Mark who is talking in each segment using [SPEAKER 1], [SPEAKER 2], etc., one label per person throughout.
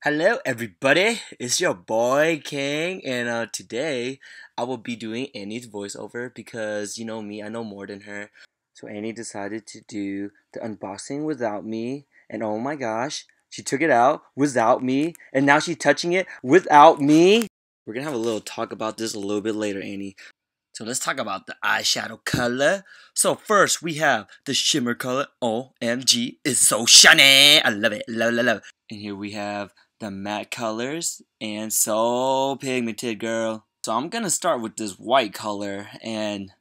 [SPEAKER 1] Hello everybody, it's your boy Kang, and today I will be doing Annie's voiceover because you know me, I know more than her. So Annie decided to do the unboxing without me, and oh my gosh, she took it out without me, and now she's touching it without me. We're gonna have a little talk about this a little bit later, Annie. So let's talk about the eyeshadow color. So first we have the shimmer color. OMG, it's so shiny. I love it, love. And here we have the matte colors and so pigmented, girl. So I'm gonna start with this white color, and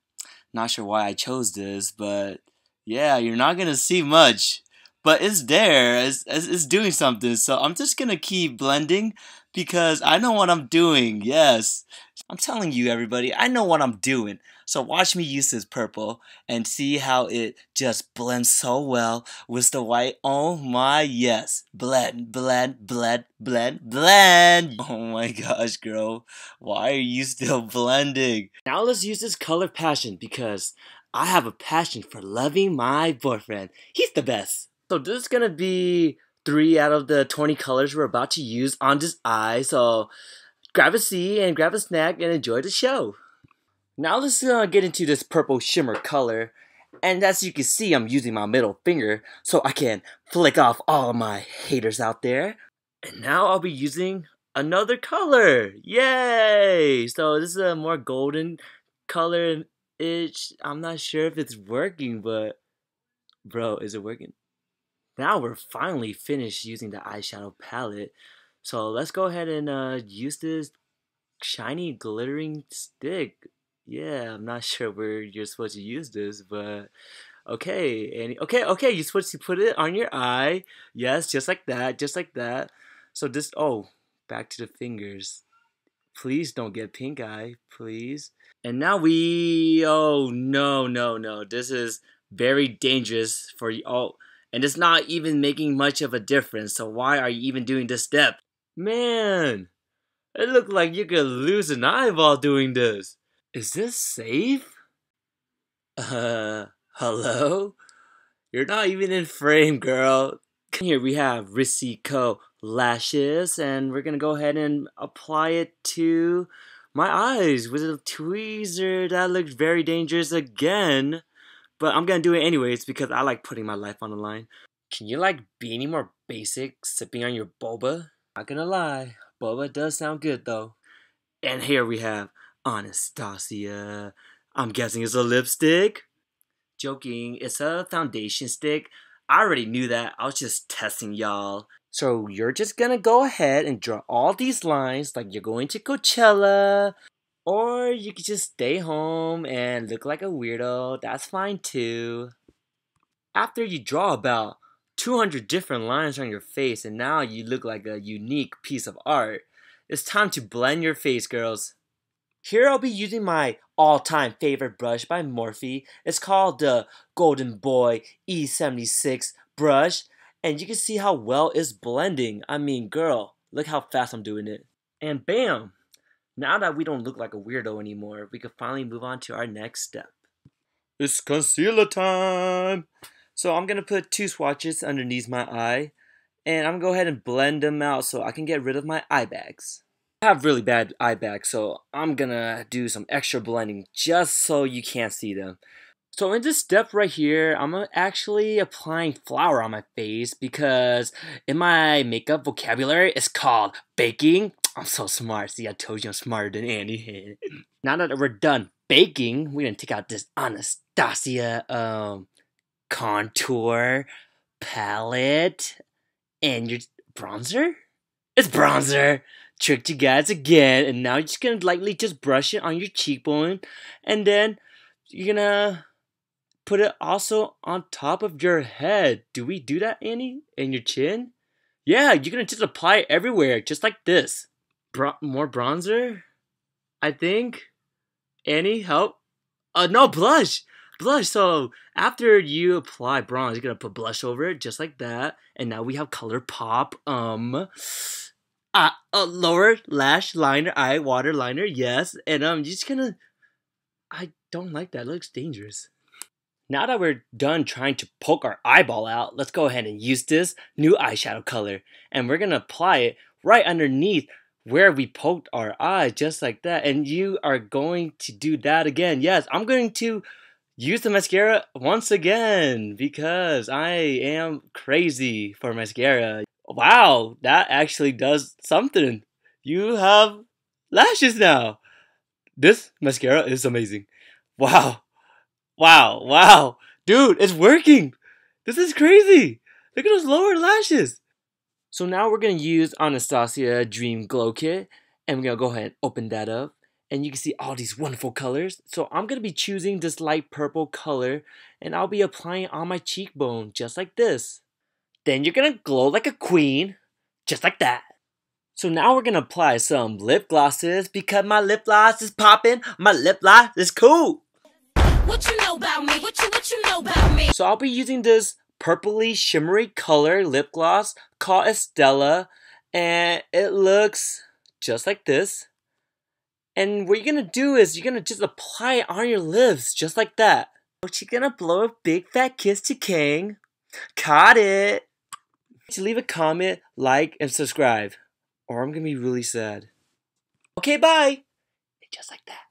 [SPEAKER 1] not sure why I chose this, but yeah, you're not gonna see much, but it's there. It's doing something. So I'm just gonna keep blending because I know what I'm doing. Yes, I'm telling you, everybody, I know what I'm doing. So watch me use this purple and see how it just blends so well with the white. Oh my, yes. Blend, blend, blend, blend, blend. Oh my gosh, girl. Why are you still blending? Now let's use this color passion because I have a passion for loving my boyfriend. He's the best. So this is gonna be 3 out of the 20 colors we're about to use on this eye. So grab a seat and grab a snack and enjoy the show. Now let's get into this purple shimmer color. And as you can see, I'm using my middle finger so I can flick off all my haters out there. And now I'll be using another color. Yay! So this is a more golden color. I'm not sure if it's working, but bro, is it working? Now we're finally finished using the eyeshadow palette. So let's go ahead and use this shiny glittering stick. Yeah, I'm not sure where you're supposed to use this, but okay. And okay, you're supposed to put it on your eye. Yes, just like that, just like that. So this, oh, back to the fingers. Please don't get pink eye, please. And now oh, no. This is very dangerous for you. Oh, and it's not even making much of a difference. So why are you even doing this step? Man, it looked like you could lose an eyeball doing this. Is this safe? Hello? You're not even in frame, girl. Here we have Risico lashes, and we're gonna go ahead and apply it to my eyes with a tweezer. That looks very dangerous again, but I'm gonna do it anyways because I like putting my life on the line. Can you like be any more basic sipping on your boba? Not gonna lie, boba does sound good though. And here we have Anastasia. I'm guessing it's a lipstick. Joking, it's a foundation stick. I already knew that. I was just testing y'all. So you're just gonna go ahead and draw all these lines like you're going to Coachella. Or you could just stay home and look like a weirdo. That's fine too. After you draw about 200 different lines on your face and now you look like a unique piece of art, it's time to blend your face, girls. Here I'll be using my all-time favorite brush by Morphe. It's called the Golden Boy E76 brush. And you can see how well it's blending. I mean, girl, look how fast I'm doing it. And bam! Now that we don't look like a weirdo anymore, we can finally move on to our next step. It's concealer time! So I'm going to put 2 swatches underneath my eye. And I'm going to go ahead and blend them out so I can get rid of my eye bags. I have really bad eye bags, so I'm gonna do some extra blending just so you can't see them. So in this step right here, I'm actually applying flour on my face because in my makeup vocabulary, it's called baking. I'm so smart. See, I told you I'm smarter than Andy. Now that we're done baking, we're gonna take out this Anastasia contour palette and your bronzer. It's bronzer. Tricked you guys again, and now you're just gonna lightly just brush it on your cheekbone, and then you're gonna put it also on top of your head. Do we do that, Annie? And your chin? Yeah, you're gonna just apply it everywhere, just like this. More bronzer? I think. Annie, help. No, blush! Blush, so after you apply bronze, you're gonna put blush over it, just like that, and now we have color pop, a lower lash liner, eye water liner, yes. And you're just gonna, I don't like that, it looks dangerous. Now that we're done trying to poke our eyeball out, let's go ahead and use this new eyeshadow color. And we're gonna apply it right underneath where we poked our eye, just like that. And you are going to do that again. Yes, I'm going to use the mascara once again because I am crazy for mascara. Wow, that actually does something. You have lashes now. This mascara is amazing. Wow, wow, wow. Dude, it's working. This is crazy. Look at those lower lashes. So now we're going to use Anastasia Dream Glow Kit, and we're going to go ahead and open that up. And you can see all these wonderful colors. So I'm going to be choosing this light purple color, and I'll be applying it on my cheekbone, just like this. Then you're going to glow like a queen, just like that. So now we're going to apply some lip glosses because my lip gloss is popping. My lip gloss is cool.
[SPEAKER 2] What you know about me? What you know about me?
[SPEAKER 1] So I'll be using this purpley shimmery color lip gloss called Estella, and it looks just like this. And what you're gonna do is you're gonna just apply it on your lips just like that. But you're gonna blow a big fat kiss to Kang. Caught it. To leave a comment, like, and subscribe, or I'm gonna be really sad. Okay, bye. Just like that.